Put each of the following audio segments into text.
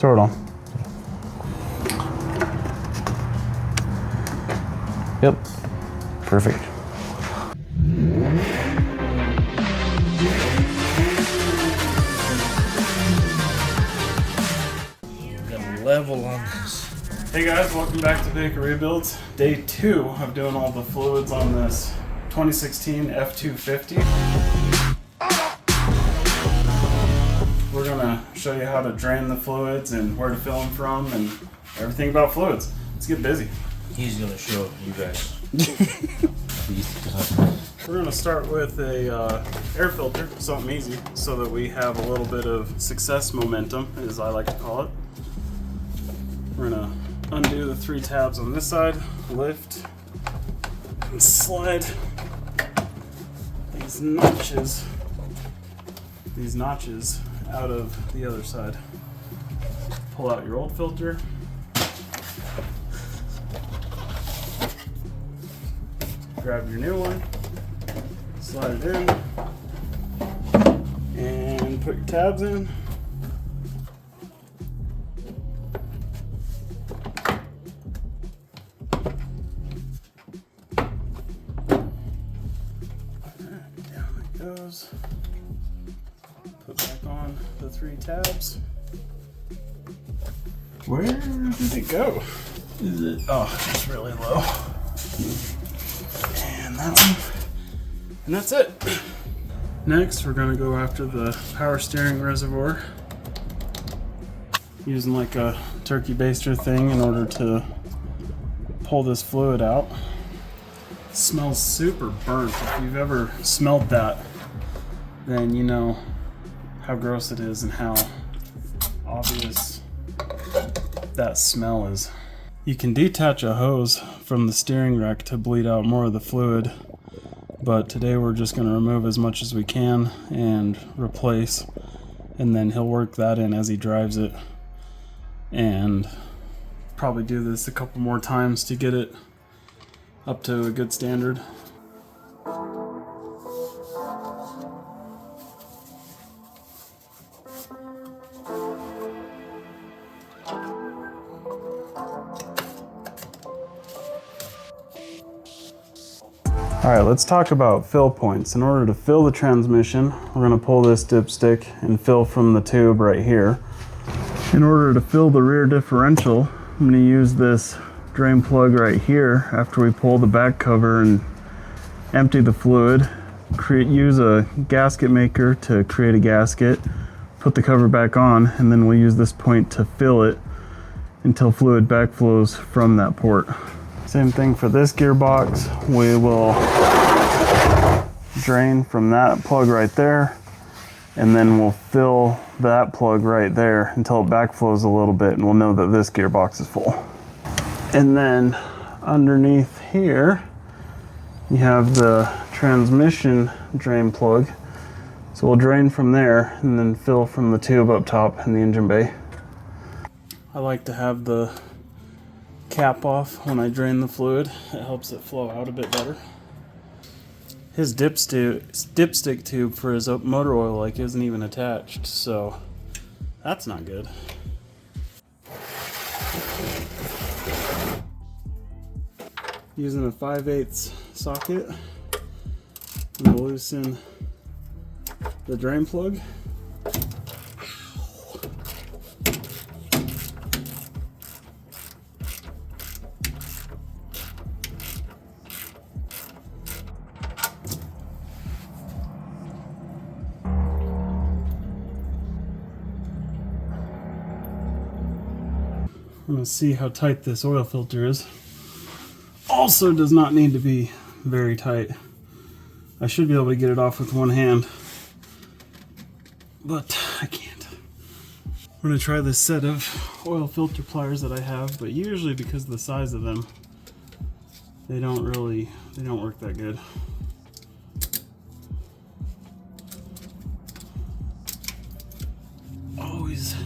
Throw it on. Yep, perfect. Gonna level on this. Hey guys, welcome back to Baker Rebuilds. Day 2 of doing all the fluids on this 2016 F250. We're gonna show you how to drain the fluids and where to fill them from and everything about fluids. Let's get busy. He's gonna show you guys. We're gonna start with a air filter, something easy, so that we have a little bit of success momentum, as I like to call it. We're gonna undo the 3 tabs on this side, lift, and slide these notches out of the other side. Pull out your old filter. Grab your new one, slide it in, and put your tabs in. Down it goes. Put back on the 3 tabs. Where did it go? Is it? Oh, it's really low. And that one. And that's it. Next, we're going to go after the power steering reservoir. Using like a turkey baster thing in order to pull this fluid out. It smells super burnt. If you've ever smelled that, then you know how gross it is and how obvious that smell is. You can detach a hose from the steering rack to bleed out more of the fluid, but today we're just going to remove as much as we can and replace, and then he'll work that in as he drives it, and probably do this a couple more times to get it up to a good standard. Alright, let's talk about fill points. In order to fill the transmission, we're going to pull this dipstick and fill from the tube right here. In order to fill the rear differential, I'm going to use this drain plug right here after we pull the back cover and empty the fluid. Use a gasket maker to create a gasket, put the cover back on, and then we'll use this point to fill it until fluid backflows from that port. Same thing for this gearbox. We will drain from that plug right there, and then we'll fill that plug right there until it backflows a little bit, and we'll know that this gearbox is full. And then underneath here, you have the transmission drain plug. So we'll drain from there and then fill from the tube up top in the engine bay. I like to have the cap off when I drain the fluid. It helps it flow out a bit better. His dipstick tube for his motor oil like isn't even attached, so that's not good. Using a 5/8 socket, I'm going to loosen the drain plug. I'm going to see how tight this oil filter is. Also does not need to be very tight. I should be able to get it off with one hand, but I can't. I'm going to try this set of oil filter pliers that I have, but usually because of the size of them, they don't work that good. Always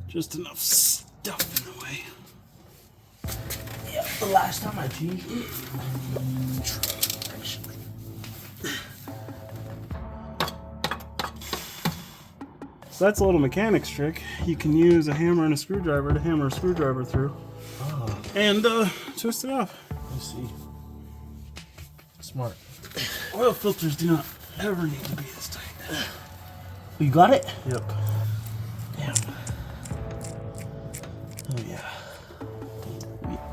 just enough stuff in the way. Yeah, the last time I changed it. That's a little mechanic's trick. You can use a hammer and a screwdriver to hammer a screwdriver through. Oh. And twist it off. Let's see. Smart. Oil filters do not ever need to be this tight. You got it? Yep. Damn. Oh yeah.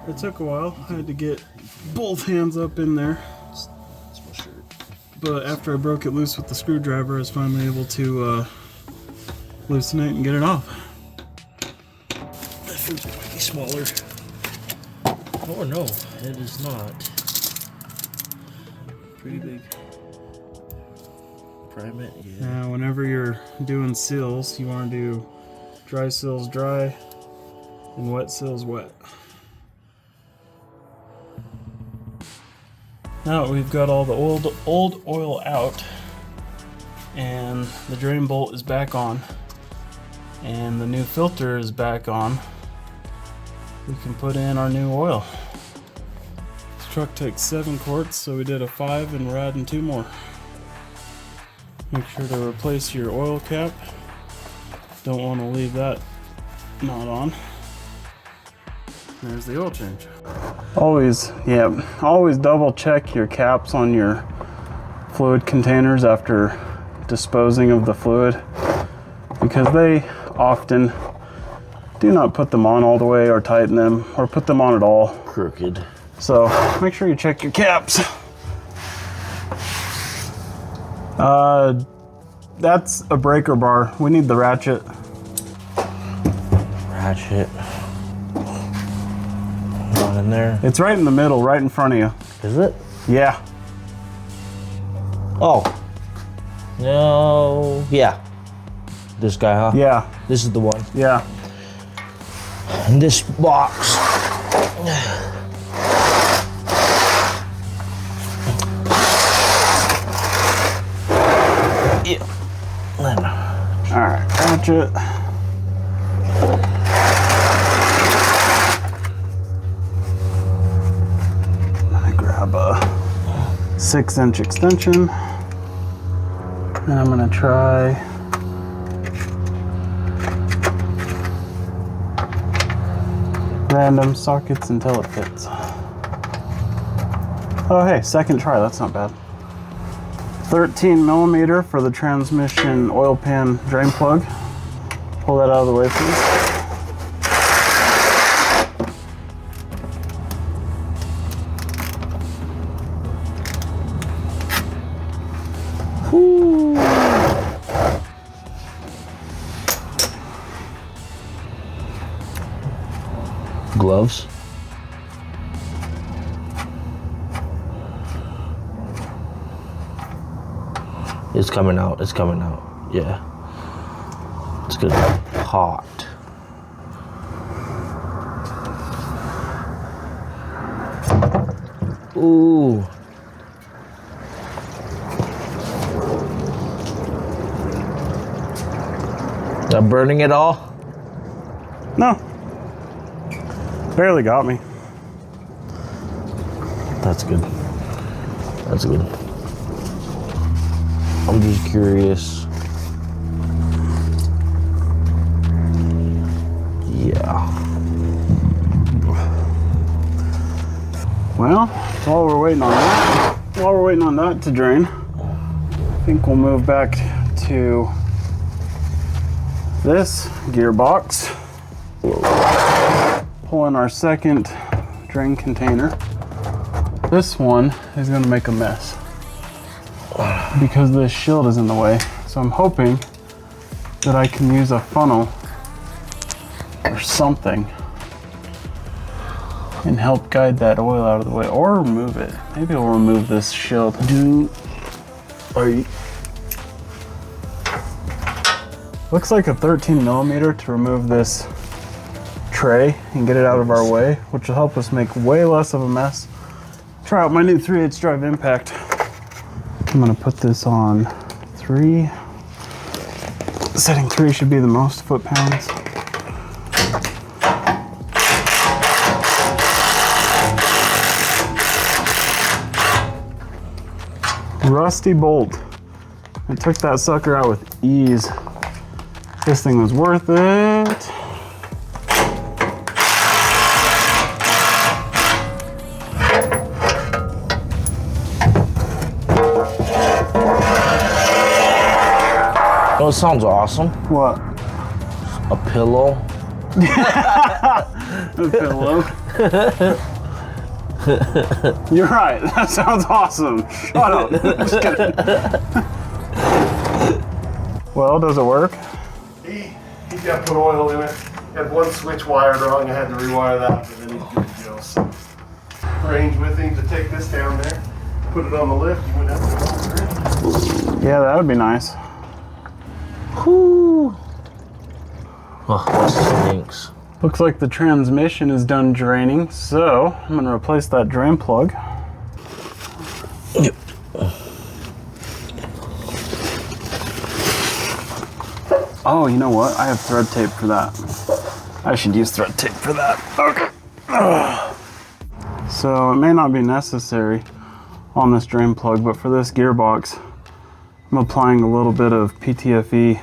It took a while. I had to get both hands up in there. That's my shirt. But after I broke it loose with the screwdriver, I was finally able to loosen it and get it off. That food's might be smaller. Oh no, it is not. Pretty big. Prime it, yeah. Now, whenever you're doing seals, you want to do dry seals dry and wet seals wet. Now that we've got all the old oil out and the drain bolt is back on and the new filter is back on, we can put in our new oil. This truck takes 7 quarts, so we did a 5 and we're adding 2 more. Make sure to replace your oil cap. Don't want to leave that not on. There's the oil change. Always double check your caps on your fluid containers after disposing of the fluid, because they often do not put them on all the way or tighten them or put them on at all. Crooked. So make sure you check your caps. That's a breaker bar. We need the ratchet. Ratchet. Not in there. It's right in the middle, right in front of you. Is it? Yeah. Oh. No. Yeah. This guy, huh? Yeah. This is the one. Yeah. And this box. Yeah. All right, ratchet. I'm gonna grab a 6-inch extension, and I'm gonna try random sockets until it fits. Oh hey, second try, that's not bad. 13 millimeter for the transmission oil pan drain plug. Pull that out of the way, please. Whoo. Gloves. It's coming out. It's coming out. Yeah. It's good. Hot. Ooh. Not burning at all? No. Barely got me. That's good. That's good. I'm just curious. Yeah. Well, while we're waiting on that to drain, I think we'll move back to this gearbox. Pull in our second drain container. This one is going to make a mess because this shield is in the way. So I'm hoping that I can use a funnel or something and help guide that oil out of the way, or remove it. Maybe I'll remove this shield. Looks like a 13 millimeter to remove this tray and get it out of our way, which will help us make way less of a mess. Try out my new 3/8 drive impact. I'm gonna put this on 3. Setting 3 should be the most foot-pounds. Rusty bolt. I took that sucker out with ease. This thing was worth it. Oh, it sounds awesome. What? A pillow. A pillow. You're right. That sounds awesome. Shut up. Just kidding. Well, does it work? He got put oil in it. Had one switch wired wrong. I had to rewire that, but then he's good to go. So, arrange with him to take this down there, put it on the lift. You wouldn't have to go through it. Yeah, that would be nice. Whoo! Oh, that stinks. Looks like the transmission is done draining, so I'm gonna replace that drain plug. Yep. Oh, you know what? I have thread tape for that. I should use thread tape for that. Okay. So it may not be necessary on this drain plug, but for this gearbox, I'm applying a little bit of PTFE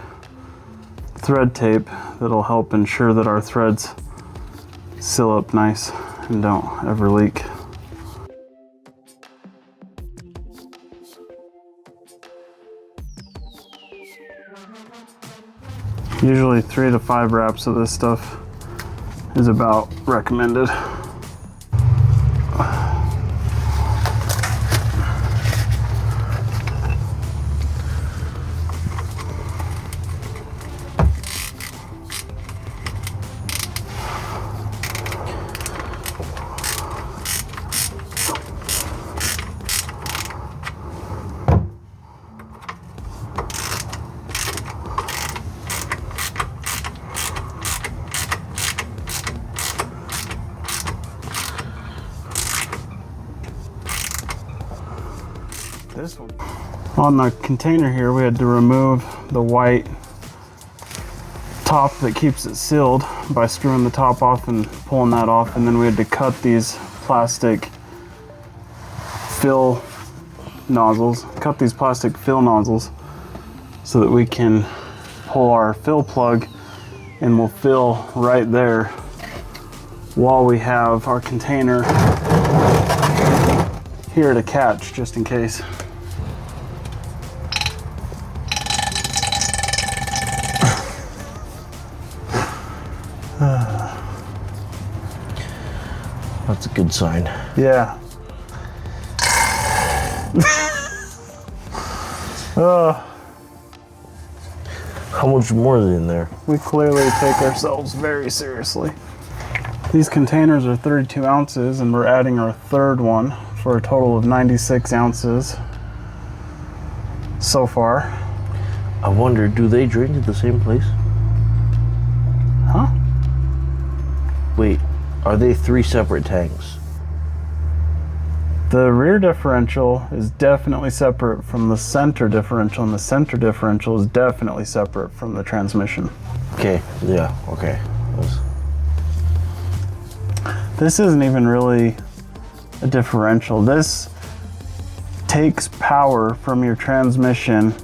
thread tape that'll help ensure that our threads seal up nice and don't ever leak. Usually 3 to 5 wraps of this stuff is about recommended. This one. On the container here, we had to remove the white top that keeps it sealed by screwing the top off and pulling that off, and then we had to cut these plastic fill nozzles, so that we can pull our fill plug and we'll fill right there while we have our container here to catch, just in case. That's a good sign. Yeah. How much more is in there? We clearly take ourselves very seriously. These containers are 32 ounces and we're adding our third one for a total of 96 ounces so far. I wonder, do they drain to the same place? Huh? Wait, are they 3 separate tanks? The rear differential is definitely separate from the center differential, and the center differential is definitely separate from the transmission. Okay, yeah, okay. This isn't even really a differential. This takes power from your transmission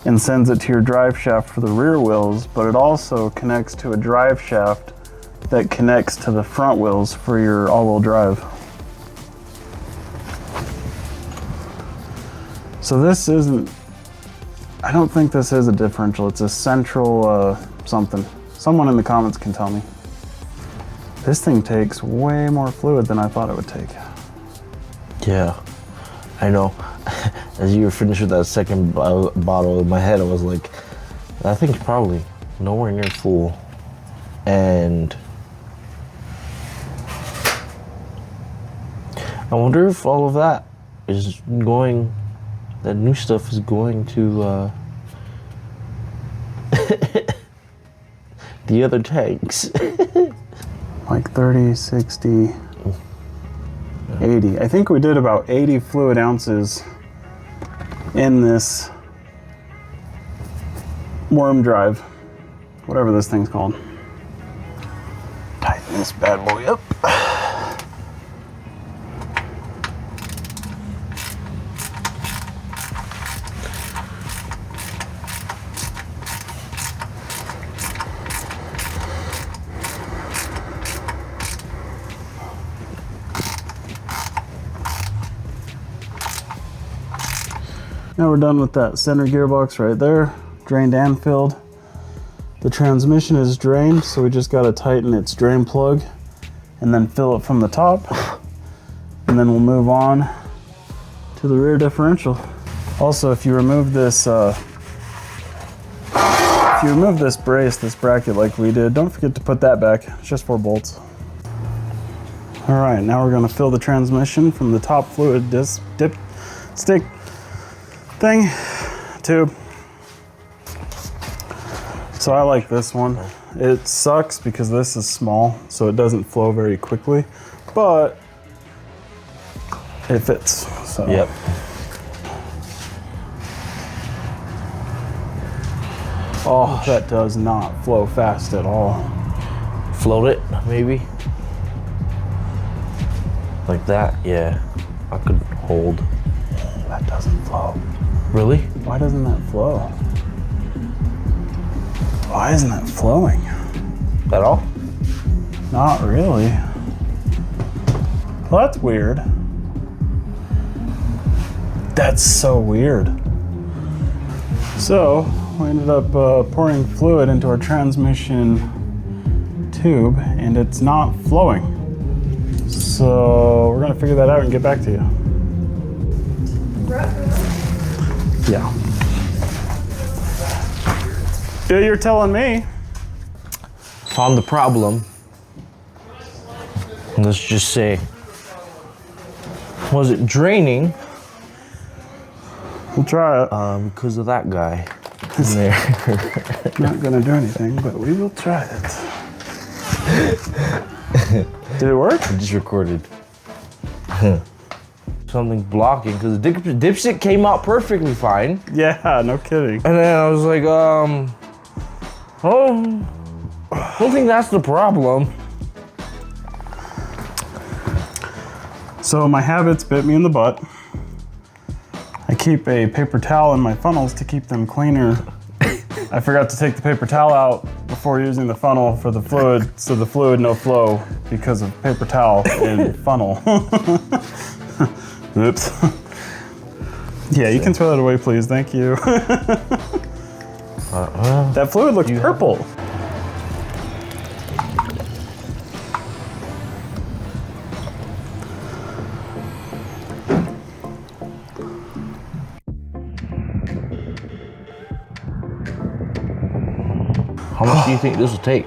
and sends it to your drive shaft for the rear wheels, but it also connects to a drive shaft that connects to the front wheels for your all-wheel drive. So this isn't, I don't think this is a differential. It's a central something. Someone in the comments can tell me. This thing takes way more fluid than I thought it would take. Yeah, I know. As you were finished with that second bottle, in my head I was like, I think it's probably nowhere near full. And I wonder if all of that is going, that new stuff is going to the other tanks. Like 30, 60, 80. I think we did about 80 fluid ounces in this worm drive, whatever this thing's called. Tighten this bad boy up. Now we're done with that center gearbox right there, drained and filled. The transmission is drained, so we just gotta tighten its drain plug and then fill it from the top. And then we'll move on to the rear differential. Also, if you remove this brace, this bracket like we did, don't forget to put that back. It's just 4 bolts. All right, now we're gonna fill the transmission from the top fluid dip stick thing, tube. So I like this one. It sucks because this is small, so it doesn't flow very quickly, but it fits, so. Yep. Oh, that does not flow fast at all. Float it, maybe. Like that, yeah. I could hold. That doesn't flow. Really? Why doesn't that flow? Why isn't that flowing? At all? Not really. Well, that's weird. That's so weird. So, we ended up pouring fluid into our transmission tube, and it's not flowing. So, we're gonna figure that out and get back to you. Yeah. Yeah, you're telling me. Found the problem. Let's just say, was it draining? We'll try it. Because of that guy in there. Not gonna do anything, but we will try it. Did it work? I just recorded. Something blocking, because the dipstick came out perfectly fine. Yeah, no kidding. And then I was like, oh, I don't think that's the problem. So my habits bit me in the butt. I keep a paper towel in my funnels to keep them cleaner. I forgot to take the paper towel out before using the funnel for the fluid, so the fluid no flow because of paper towel and funnel. Oops. Yeah, you can throw that away, please. Thank you. That fluid looks purple. How much do you think this will take?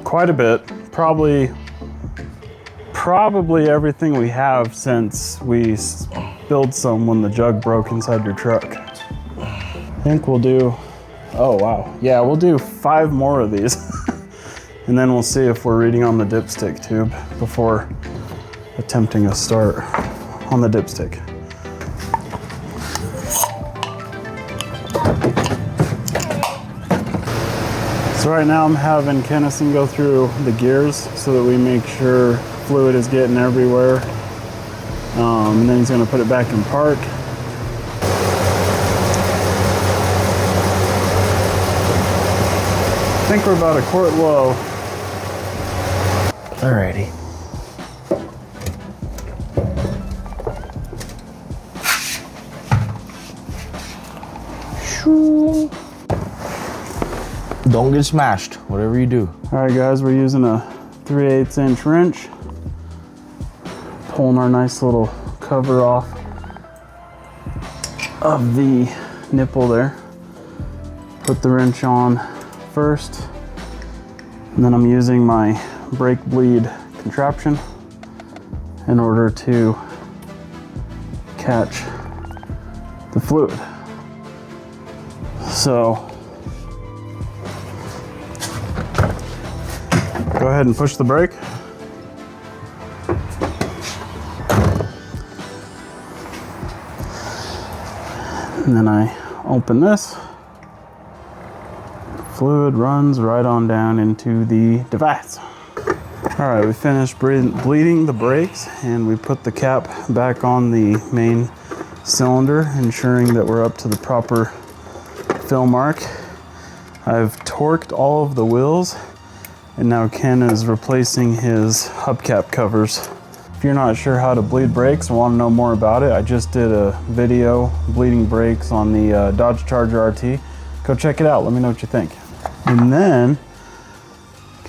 Quite a bit. Probably everything we have since we spilled some when the jug broke inside your truck. I think we'll do, oh wow. Yeah, we'll do 5 more of these. And then we'll see if we're reading on the dipstick tube before attempting a start on the dipstick. So right now I'm having Kennison go through the gears so that we make sure fluid is getting everywhere. And then he's gonna put it back in park. I think we're about a quart low. Alrighty. Don't get smashed, whatever you do. All right guys, we're using a 3/8 inch wrench. Pulling our nice little cover off of the nipple there. Put the wrench on first, and then I'm using my brake bleed contraption in order to catch the fluid. So go ahead and push the brake. And then I open this. Fluid runs right on down into the device. All right, we finished bleeding the brakes and we put the cap back on the main cylinder, ensuring that we're up to the proper fill mark. I've torqued all of the wheels, and now Ken is replacing his hubcap covers. If you're not sure how to bleed brakes and want to know more about it, I just did a video bleeding brakes on the Dodge Charger RT. Go check it out, let me know what you think. And then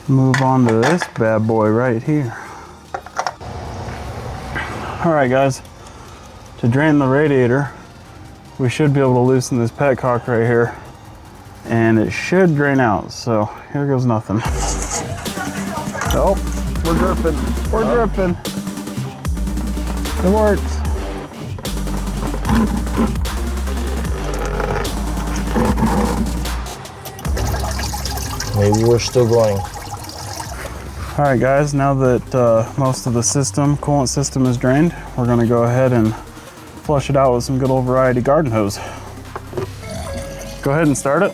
move on to this bad boy right here. All right guys, to drain the radiator, we should be able to loosen this petcock right here and it should drain out. So here goes nothing. Oh, we're dripping, we're dripping. It works. Maybe we're still going. All right guys, now that most of the coolant system is drained, we're gonna go ahead and flush it out with some good old variety garden hose. Go ahead and start it.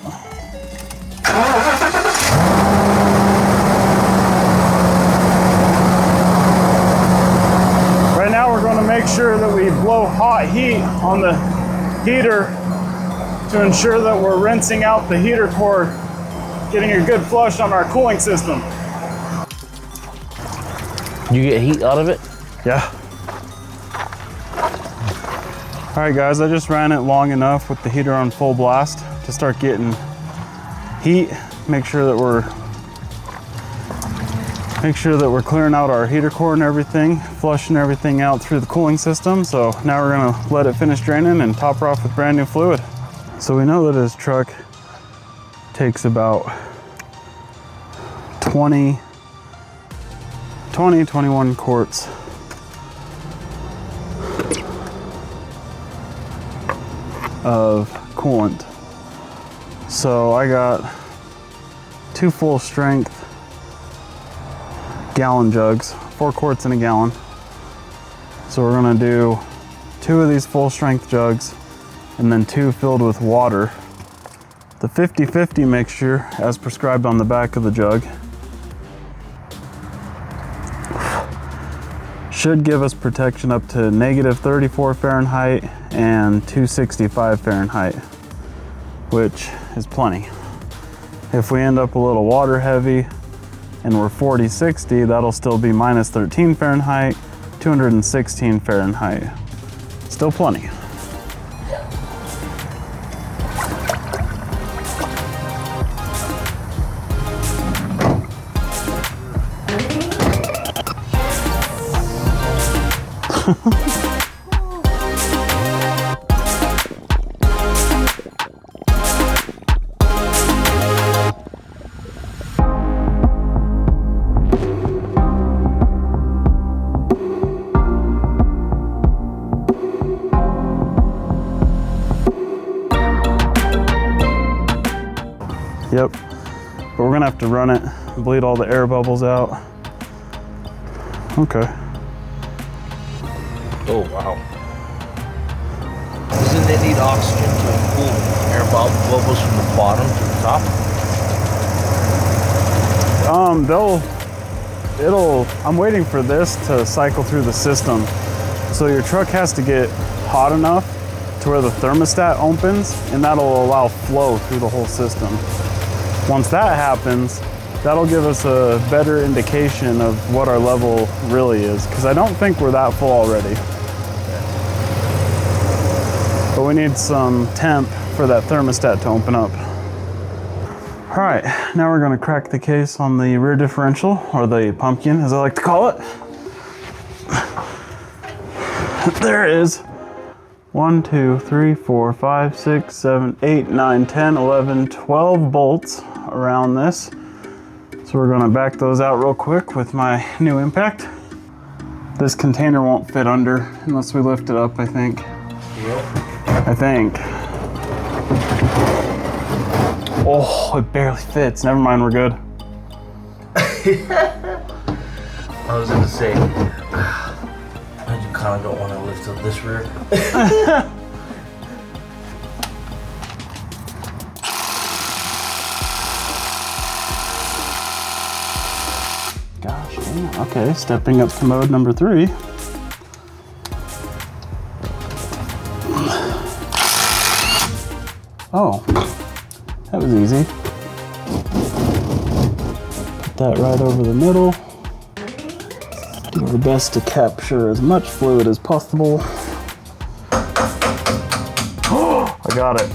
Right now we're gonna make sure that we blow hot heat on the heater to ensure that we're rinsing out the heater core, getting a good flush on our cooling system. You get heat out of it? Yeah. All right guys, I just ran it long enough with the heater on full blast to start getting heat. Make sure that we're clearing out our heater core and everything, flushing everything out through the cooling system. So now we're gonna let it finish draining and top her off with brand new fluid. So we know that this truck takes about 21 quarts of coolant. So I got 2 full strength gallon jugs, 4 quarts in a gallon. So we're gonna do 2 of these full strength jugs and then 2 filled with water. The 50-50 mixture as prescribed on the back of the jug should give us protection up to -34 Fahrenheit and 265 Fahrenheit, which is plenty. If we end up a little water heavy and we're 40-60, that'll still be -13 Fahrenheit, 216 Fahrenheit. Still plenty. Yep, but we're gonna have to run it, bleed all the air bubbles out. Okay. Oh, wow. Doesn't it need oxygen to cool air bubbles from the bottom to the top? I'm waiting for this to cycle through the system. So your truck has to get hot enough to where the thermostat opens, and that'll allow flow through the whole system. Once that happens, that'll give us a better indication of what our level really is, because I don't think we're that full already. But we need some temp for that thermostat to open up. All right, now we're gonna crack the case on the rear differential, or the pumpkin, as I like to call it. There it is. 1, 2, 3, 4, 5, 6, 7, 8, 9, 10, 11, 12 bolts around this. So we're gonna back those out real quick with my new impact. This container won't fit under unless we lift it up, I think. Yep. I think. Oh, it barely fits. Never mind, we're good. I was gonna say, I kind of don't want to lift up this rear. Gosh, damn. Okay, stepping up to mode number 3. Oh, that was easy. Put that right over the middle. Do our best to capture as much fluid as possible. Oh, I got it.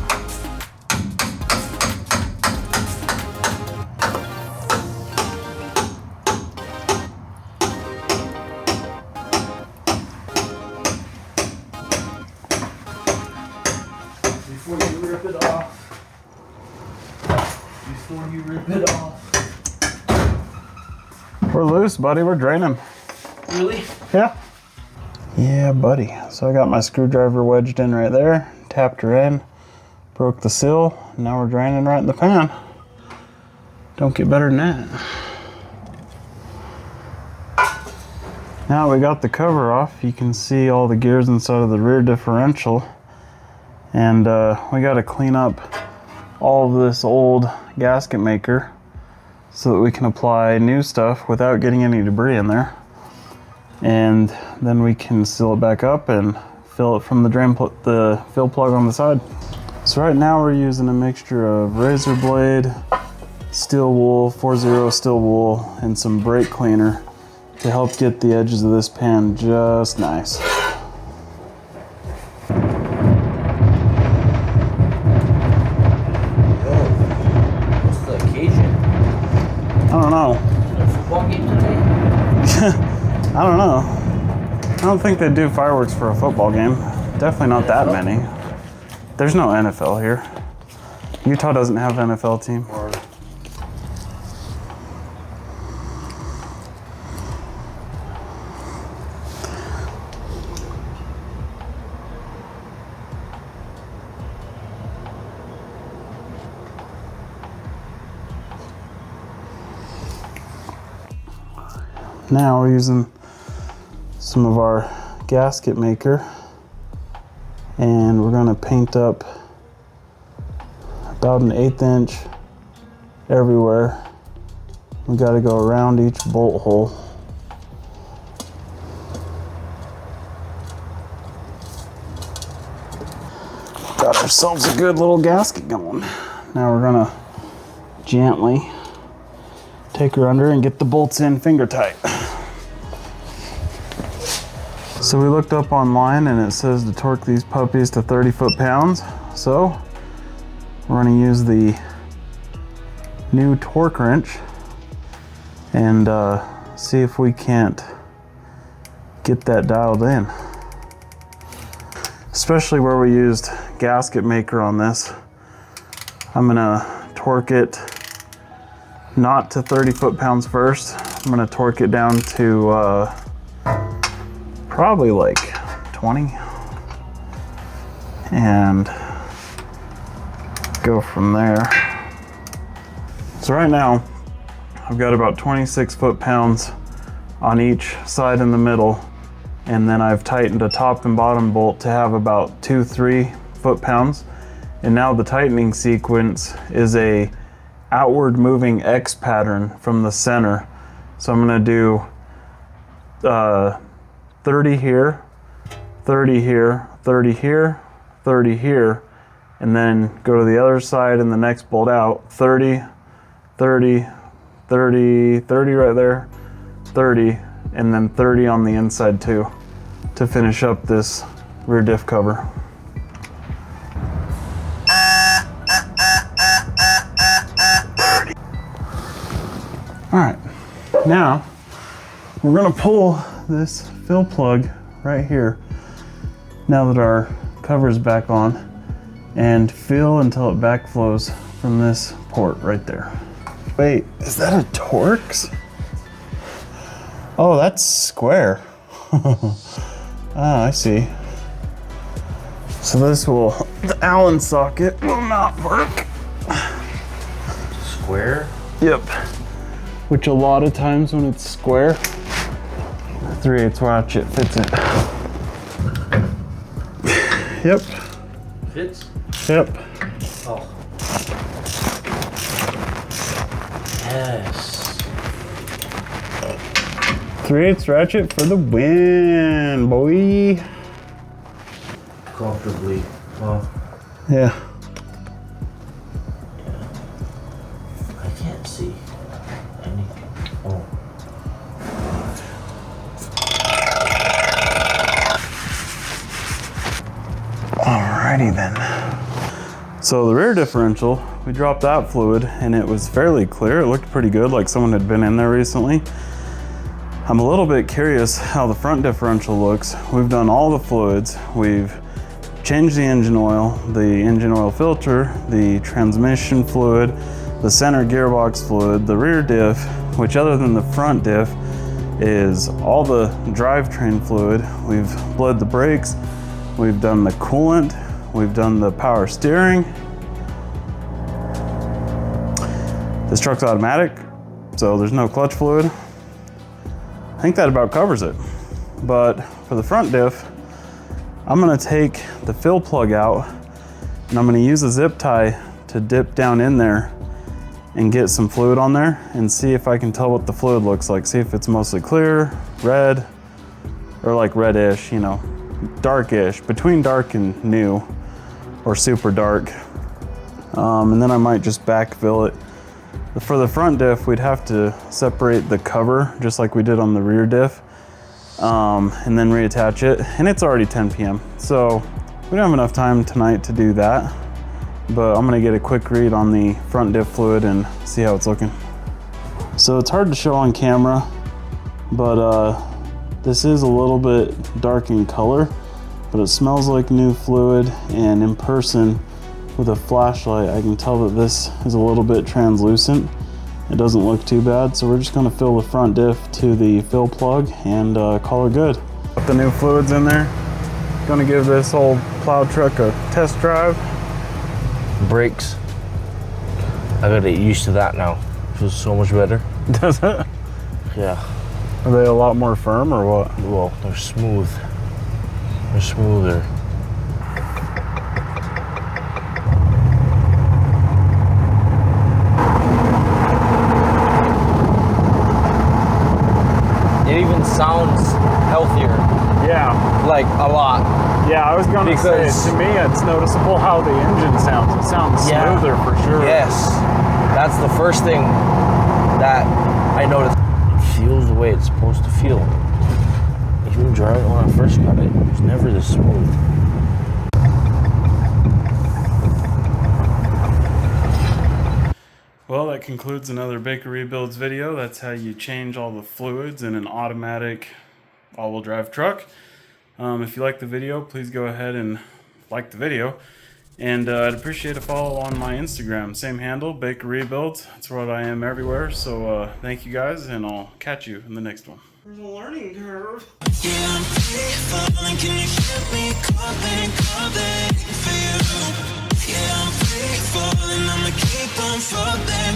Before you rip it off. Before you rip it off. We're loose, buddy. We're draining. Really? Yeah. Yeah, buddy. So I got my screwdriver wedged in right there, tapped her in, broke the seal. Now we're draining right in the pan. Don't get better than that. Now we got the cover off. You can see all the gears inside of the rear differential. And we got to clean up all of this old gasket maker so that we can apply new stuff without getting any debris in there. And then we can seal it back up and fill it from the fill plug on the side. So right now we're using a mixture of razor blade, steel wool, 4-0 steel wool, and some brake cleaner to help get the edges of this pan just nice. What's the occasion? I don't know. A football game today? I don't know. I don't think they do fireworks for a football game. Definitely not that many. There's no NFL here. Utah doesn't have an NFL team. Now we're using some of our gasket maker and we're going to paint up about an 1/8 inch everywhere. We got to go around each bolt hole. Got ourselves a good little gasket going. Now we're going to gently take her under and get the bolts in finger tight. So we looked up online and it says to torque these puppies to 30 foot-pounds. So we're going to use the new torque wrench and see if we can't get that dialed in. Especially where we used gasket maker on this. I'm going to torque it not to 30 foot-pounds first. I'm going to torque it down to probably like 20 and go from there. So right now I've got about 26 foot-pounds on each side in the middle, and then I've tightened a top and bottom bolt to have about 2-3 foot-pounds. And now the tightening sequence is a outward moving X pattern from the center. So I'm going to do 30 here, 30 here, 30 here, 30 here, and then go to the other side and the next bolt out, 30, 30, 30, 30 right there, 30, and then 30 on the inside too, to finish up this rear diff cover. All right, now we're gonna pull this fill plug right here, now that our cover's back on, and fill until it backflows from this port right there. Wait, is that a Torx? Oh, that's square. Ah, I see. So this will, the Allen socket will not work. Square? Yep. Which a lot of times when it's square, 3/8 ratchet fits it. Yep. Fits? Yep. Oh. Yes. 3/8 ratchet for the win, boy. Comfortably. Well, Yeah. I can't see anything. Oh. Alrighty then. So the rear differential, we dropped that fluid and it was fairly clear. It looked pretty good, like someone had been in there recently. I'm a little bit curious how the front differential looks. We've done all the fluids. We've changed the engine oil filter, the transmission fluid, the center gearbox fluid, the rear diff, which other than the front diff is all the drivetrain fluid. We've bled the brakes. We've done the coolant. We've done the power steering. This truck's automatic, so there's no clutch fluid. I think that about covers it. But for the front diff, I'm gonna take the fill plug out and I'm gonna use a zip tie to dip down in there and get some fluid on there and see if I can tell what the fluid looks like. See if it's mostly clear, red, or like reddish, you know, darkish, between dark and new or super dark. And then I might just backfill it. For the front diff, we'd have to separate the cover just like we did on the rear diff, and then reattach it. And it's already 10 p.m. so we don't have enough time tonight to do that, but I'm gonna get a quick read on the front diff fluid and see how it's looking. So it's hard to show on camera, but this is a little bit dark in color, but it smells like new fluid, and in person with a flashlight I can tell that this is a little bit translucent. It doesn't look too bad, so we're just gonna fill the front diff to the fill plug and call it good. Put the new fluids in there. Gonna give this old plow truck a test drive. Brakes. I gotta get used to that now. Feels so much better. Does it? Yeah. Are they a lot more firm or what? Well, they're smooth. They're smoother. It even sounds healthier. Yeah. Like a lot. Yeah, I was gonna say, to me it's noticeable how the engine sounds. It sounds smoother for sure. Yes. That's the first thing that I noticed. It feels the way it's supposed to feel. Even driving when I first got it, it was never this smooth. Well, that concludes another Baker Rebuilds video. That's how you change all the fluids in an automatic all-wheel drive truck. If you like the video, please go ahead and like the video. And I'd appreciate a follow on my Instagram. Same handle, Baker Rebuilds. That's what I am everywhere. So thank you guys, and I'll catch you in the next one. There's a learning curve. Yeah, I'm free falling. Can you hear me calling for you? Yeah, I'm free falling. I'ma keep on falling.